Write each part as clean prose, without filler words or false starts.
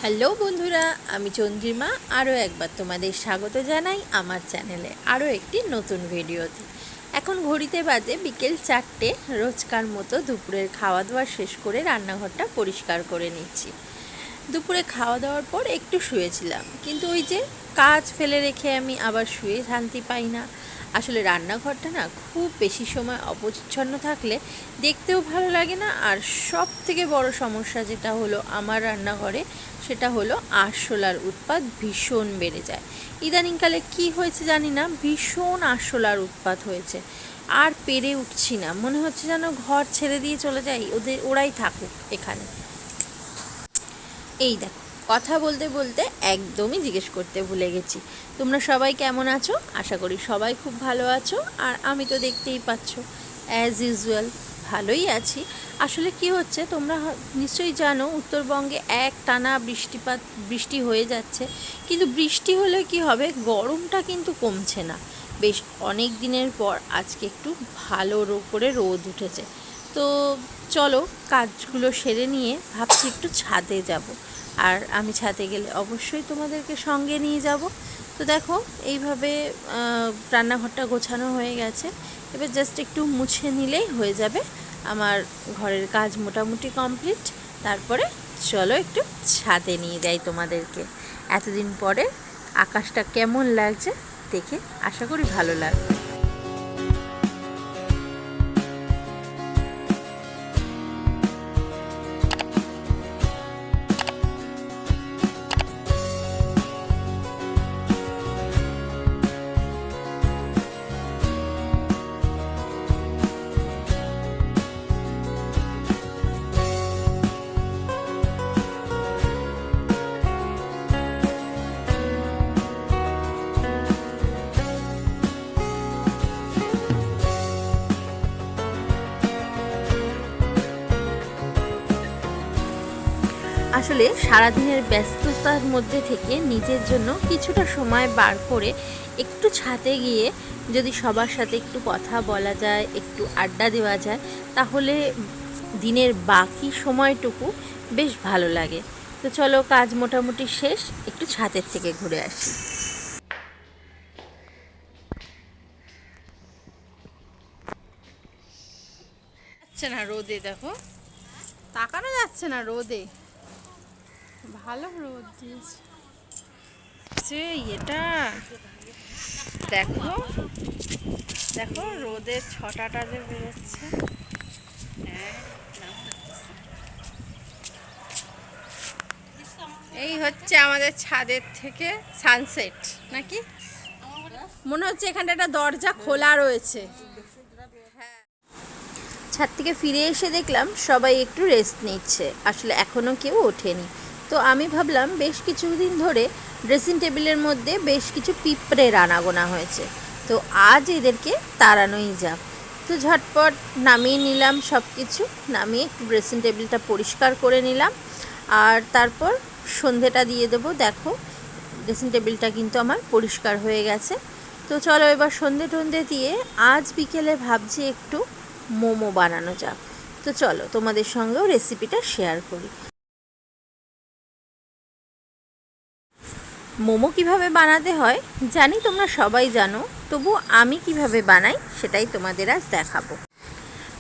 Hello বন্ধুরা, আমি চন্দ্রিমা আরও একবার তোমাদের স্বাগত জানাই আমার চ্যানেলে আরও একটি নতুন ভিডিওতে। এখন ঘড়িতে বাজে বিকেল 4টে। রোজকার মতো দুপুরের খাওয়া দাওয়া শেষ করে রান্নাঘরটা পরিষ্কার করে নিচ্ছি। দুপুরে খাওয়া দাওয়ার পর একটু শুয়েছিলাম, কিন্তু ওই যে কাজ ফেলে রেখে আমি আবার শুয়ে শান্তি পাই না। আসলে রান্নাঘরটা না খুব বেশি সময় অপরিচ্ছন্ন থাকলে দেখতেও ভালো লাগে না। আর সব থেকে বড় সমস্যা যেটা হলো আমার রান্নাঘরে, সেটা হলো আরশোলার উৎপাত ভীষণ বেড়ে যায়। ইদানিংকালে কি হয়েছে জানি না, ভীষণ আরশোলার উৎপাত হয়েছে। আর পেরে উঠছি না, মনে হচ্ছে যেন ঘর ছেড়ে দিয়ে চলে যাই, ওরাই থাকুক এখানে। এই দেখো, কথা বলতে বলতে একদমই জিজ্ঞেস করতে ভুলে গেছি, তোমরা সবাই কেমন আছো? আশা করি সবাই খুব ভালো আছো। আর আমি তো দেখতেই পাচ্ছ অ্যাজ ইউজুয়াল ভালোই আছি। আসলে কি হচ্ছে, তোমরা নিশ্চয়ই জানো উত্তরবঙ্গে এক টানা বৃষ্টি হয়ে যাচ্ছে। কিন্তু বৃষ্টি হলে কি হবে, গরমটা কিন্তু কমছে না। বেশ অনেক দিনের পর আজকে একটু ভালো করে রোদ উঠেছে। তো চলো কাজগুলো সেরে নিয়ে ভাবছি একটু ছাদে যাব। আর আমি ছাদে গেলে অবশ্যই তোমাদেরকে সঙ্গে নিয়ে যাব। তো দেখো এইভাবে রান্নাঘরটা গোছানো হয়ে গেছে। এবার জাস্ট একটু মুছে নিলেই হয়ে যাবে আমার ঘরের কাজ মোটামুটি কমপ্লিট। তারপরে চলো একটু ছাদে নিয়ে যাই তোমাদেরকে। এতদিন পরে আকাশটা কেমন লাগছে দেখে আশা করি ভালো লাগবে। আসলে সারাদিনের ব্যস্ততার মধ্যে থেকে নিজের জন্য কিছুটা সময় বার করে একটু ছাদে গিয়ে যদি সবার সাথে একটু কথা বলা যায়, একটু আড্ডা দেওয়া যায়, তাহলে দিনের বাকি সময়টুকু বেশ ভালো লাগে। তো চলো, কাজ মোটামুটি শেষ, একটু ছাদের থেকে ঘুরে আসি। যাচ্ছে না রোদে, দেখো তাকানো যাচ্ছে না রোদে, ভালো রোদ দিয়েছে। এটা দেখো দেখো রোদের ছটাটা যে বেরোচ্ছে। এই হচ্ছে আমাদের ছাদের থেকে সানসেট নাকি, মনে হচ্ছে এখানটা একটা দরজা খোলা রয়েছে। ছাদ থেকে ফিরে এসে দেখলাম সবাই একটু রেস্ট নিচ্ছে, আসলে এখনও কেউ ওঠেনি। তো আমি ভাবলাম বেশ কিছুদিন ধরে ড্রেসিং টেবিলের মধ্যে বেশ কিছু পিঁপড়ের আনাগোনা হয়েছে, তো আজ এদেরকে তাড়ানোই যাক। তো ঝটপট নামিয়ে নিলাম, সব কিছু নামিয়ে একটু ড্রেসিং টেবিলটা পরিষ্কার করে নিলাম। আর তারপর সন্ধেটা দিয়ে দেবো। দেখো ড্রেসিং টেবিলটা কিন্তু আমার পরিষ্কার হয়ে গেছে। তো চলো এবার সন্ধে টন্ধে দিয়ে আজ বিকেলে ভাবছি একটু মোমো বানানো যাক। তো চলো তোমাদের সঙ্গেও রেসিপিটা শেয়ার করি। মোমো কিভাবে বানাতে হয় জানি তোমরা সবাই জানো, তবু আমি কিভাবে বানাই সেটাই তোমাদের আজ দেখাবো।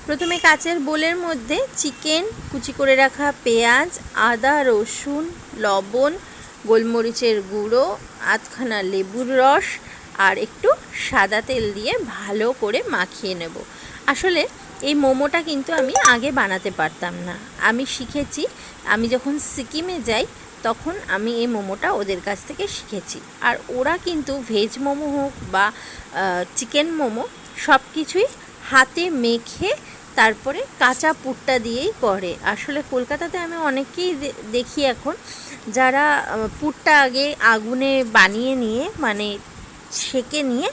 প্রথমে কাচের বোলের মধ্যে চিকেন, কুচি করে রাখা পেঁয়াজ, আদা, রসুন, লবণ, গোলমরিচের গুঁড়ো, আধখানা লেবুর রস আর একটু সাদা তেল দিয়ে ভালো করে মাখিয়ে নেব। আসলে এই মোমোটা কিন্তু আমি আগে বানাতে পারতাম না, আমি শিখেছি। আমি যখন সিকিমে যাই তখন আমি এই মোমোটা ওদের কাছ থেকে শিখেছি। আর ওরা কিন্তু ভেজ মোমো হোক বা চিকেন মোমো সব কিছুই হাতে মেখে তারপরে কাঁচা পুরটা দিয়েই করে। আসলে কলকাতাতে আমি অনেকেই দেখি এখন যারা পুরটা আগে আগুনে বানিয়ে নিয়ে, মানে সেকে নিয়ে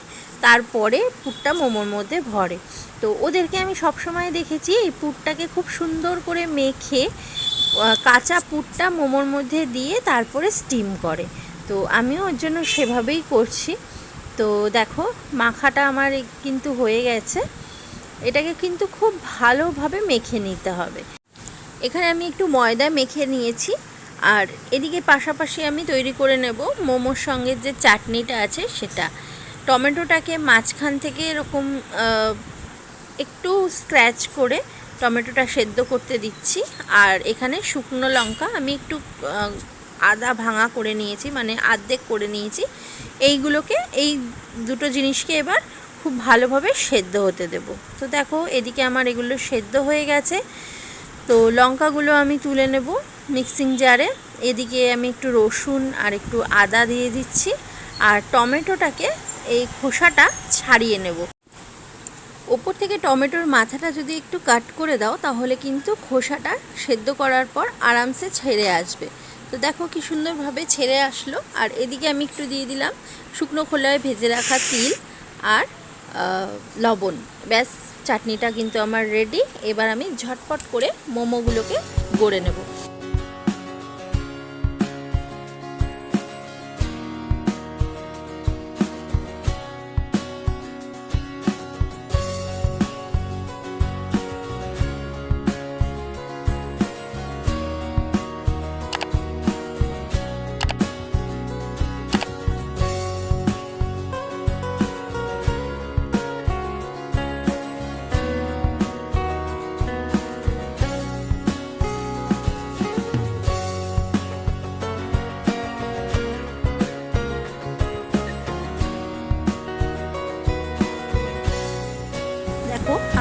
তারপরে পুরটা মোমোর মধ্যে ভরে। তো ওদেরকে আমি সবসময় দেখেছি এই পুরটাকে খুব সুন্দর করে মেখে কাঁচা পুরটা মোমোর মধ্যে দিয়ে তারপরে স্টিম করে। তো আমিও ওর জন্য সেভাবেই করছি। তো দেখো মাখাটা আমার কিন্তু হয়ে গেছে। এটাকে কিন্তু খুব ভালোভাবে মেখে নিতে হবে। এখানে আমি একটু ময়দা মেখে নিয়েছি আর এদিকে পাশাপাশি আমি তৈরি করে নেব মোমোর সঙ্গে যে চাটনিটা আছে সেটা। টমেটোটাকে মাঝখান থেকে এরকম একটু স্ক্র্যাচ করে টমেটোটা সেদ্ধ করতে দিচ্ছি। আর এখানে শুকনো লঙ্কা আমি একটু আদা ভাঙা করে নিয়েছি, মানে আর্ধেক করে নিয়েছি। এইগুলোকে, এই দুটো জিনিসকে এবার খুব ভালোভাবে সেদ্ধ হতে দেব। তো দেখো এদিকে আমার এগুলো সেদ্ধ হয়ে গেছে। তো লঙ্কাগুলো আমি তুলে নেব মিক্সিং জারে। এদিকে আমি একটু রসুন আর একটু আদা দিয়ে দিচ্ছি। আর টমেটোটাকে এই খোসাটা ছাড়িয়ে নেব। ওপর থেকে টমেটোর মাথাটা যদি একটু কাট করে দাও তাহলে কিন্তু খোসাটা সেদ্ধ করার পর আরামসে ছেড়ে আসবে। তো দেখো কি সুন্দরভাবে ছেড়ে আসলো। আর এদিকে আমি একটু দিয়ে দিলাম শুকনো খোলায় ভেজে রাখা তিল আর লবণ। ব্যাস, চাটনিটা কিন্তু আমার রেডি। এবার আমি ঝটপট করে মোমোগুলোকে গড়ে নেব।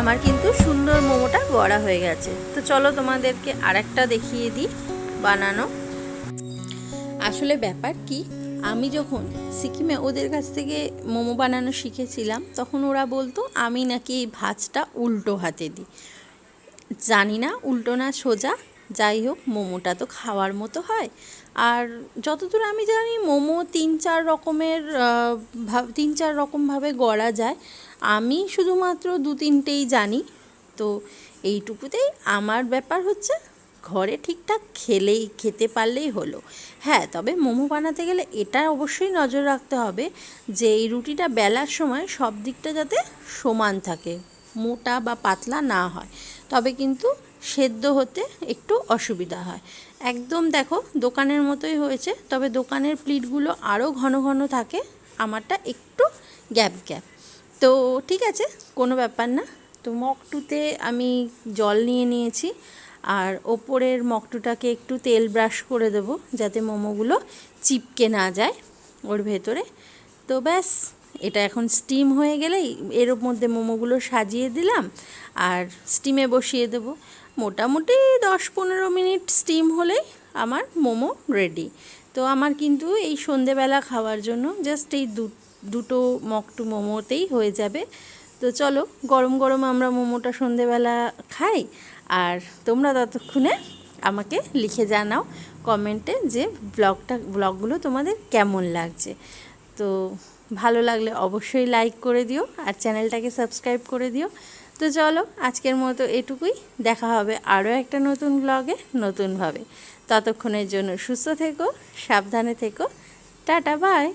আমার কিন্তু সুন্দর মোমোটা গড়া হয়ে গেছে। তো চলো তোমাদেরকে আরেকটা দেখিয়ে দিই বানানো। আসলে ব্যাপার কি, আমি যখন সিকিমে ওদের কাছ থেকে মোমো বানানো শিখেছিলাম তখন ওরা বলতো আমি নাকি এই ভাঁজটা উল্টো হাতে দিই। জানি না উল্টো না সোজা, যাই হোক মোমোটা তো খাওয়ার মতো হয়। আর যতদূর আমি জানি মোমো তিন চার রকমভাবে গড়া যায়। আমি শুধুমাত্র 2-3টেই জানি। তো এইটুকুতেই আমার ব্যাপার হচ্ছে ঘরে ঠিকঠাক খেতে পারলেই হলো। হ্যাঁ, তবে মোমো বানাতে গেলে এটা অবশ্যই নজর রাখতে হবে যে এই রুটিটা বেলার সময় সব দিকটা যাতে সমান থাকে, মোটা বা পাতলা না হয়, তবে কিন্তু সেদ্ধ হতে একটু অসুবিধা হয়। একদম দেখো দোকানের মতোই হয়েছে, তবে দোকানের প্লিটগুলো আরও ঘন ঘন থাকে, আমারটা একটু গ্যাপ। তো ঠিক আছে, কোনো ব্যাপার না। তো মগটুতে আমি জল নিয়ে নিয়েছি আর ওপরের মগটুটাকে একটু তেল ব্রাশ করে দেবো যাতে মোমোগুলো চিপকে না যায় ওর ভেতরে। তো ব্যাস, এটা এখন স্টিম হয়ে গেলেই এর মধ্যে মোমোগুলো সাজিয়ে দিলাম আর স্টিমে বসিয়ে দেব। মোটামুটি 10-15 মিনিট স্টিম হলেই আমার মোমো রেডি। তো আমার কিন্তু এই সন্ধেবেলা খাওয়ার জন্য জাস্ট এই দুটো মগটু মোমোতেই হয়ে যাবে। তো চলো গরম গরম আমরা মোমোটা সন্ধেবেলা খাই। আর তোমরা ততক্ষণে আমাকে লিখে জানাও কমেন্টে যে ব্লগগুলো তোমাদের কেমন লাগছে। তো ভালো লাগলে অবশ্যই লাইক করে দিও আর চ্যানেলটাকে সাবস্ক্রাইব করে দিও। তো চলো আজকের মতো এটুকুই, দেখা হবে আরও একটা নতুন ব্লগে নতুনভাবে। ততক্ষণের জন্য সুস্থ থেকো, সাবধানে থেকো, টাটা বাই।